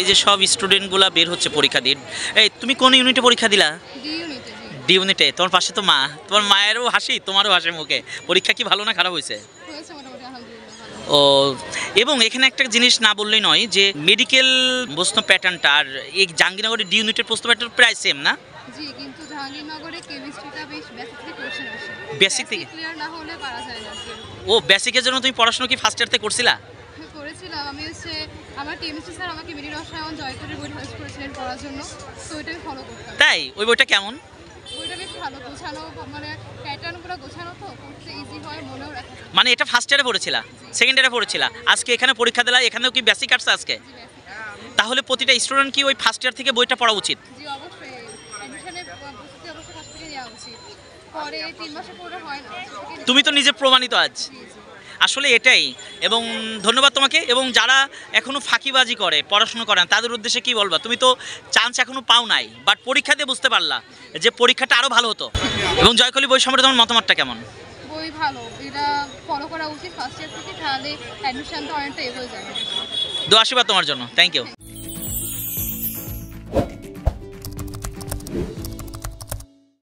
এই যে সব স্টুডেন্টগুলা বের হচ্ছে পরীক্ষা দিন। এই তুমি কোন ইউনিটে পরীক্ষা দিলা? ডি ইউনিটে। তোমার পাশে তো মা, তোমার মায়েরও হাসি তোমারও হাসি মুখে। পরীক্ষা কি ভালো না খারাপ হয়েছে? ও, এবং এখানে একটা জিনিস না বললেই নয় যে মেডিকেল প্রশ্ন প্যাটার্নটা আর এই জাহাঙ্গীরনগরের ডি ইউনিটের প্রশ্ন প্যাটার্ন প্রায় সেম না? জি, কিন্তু জাহাঙ্গীরনগরে কেমিস্ট্রিটা বেশ বেসিক থেকে কোশ্চেন আসে। বেসিক থেকে ক্লিয়ার না হলে পারা যায় না। ও, বেসিকের জন্য তুমি পড়াশোনা কি ফার্স্ট ইয়ার থেকে করছিলা? করেছিলাম আমি আমার কেমিস্ট্রি স্যার আমাকে মিনি রসায়ন জয়পুরের বই সাজেস্ট করেছিলেন পড়ার জন্য, তো ওইটা আমি ফলো করতাম। তাই? ওই বইটা কেমন? বইটা বেশ ভালো গোছানো, মানে প্যাটার্নগুলো গোছানো, তো পড়তে ইজি হয়, মনেও রাখা যায়। মানে এটা ফার্স্ট ইয়ারে পড়েছিলা, সেকেন্ড ইয়ারে পড়েছিলা, আজকে এখানে পরীক্ষা দিলা, এখানেও কি বেসিক আসছে আজকে? তাহলে প্রতিটা স্টুডেন্ট কি ওই ফার্স্ট ইয়ার থেকে বইটা পড়া উচিত? জি অবশ্যই, অ্যাডমিশনের প্রস্তুতি অবশ্যই ফার্স্ট থেকে নেওয়া উচিত, পরে 3 মাসে পড়ে হয় না। তুমি তো নিজে প্রমাণিত আজ। আসলে এটাই। এবং ধন্যবাদ তোমাকে। এবং যারা এখনো ফাঁকিবাজি করে পড়াশোনা করে না তাদের উদ্দেশ্যে কি বলবা? তুমি তো চান্স এখনো পাও নাই, বাট পরীক্ষা দিয়ে বুঝতে পারলা যে পরীক্ষাটা আরো ভালো হতো। এবং জয়কলি বই সম্পর্কে তোমার মতামতটা কেমন? বই ভালো, এটা ফলো করা উচিত ফার্স্ট ইয়ার থেকে, তাহলে অ্যাডমিশনটা অনেকটা এগোয় যাবে। দোয়া আশীর্বাদ তোমার জন্য। Thank you.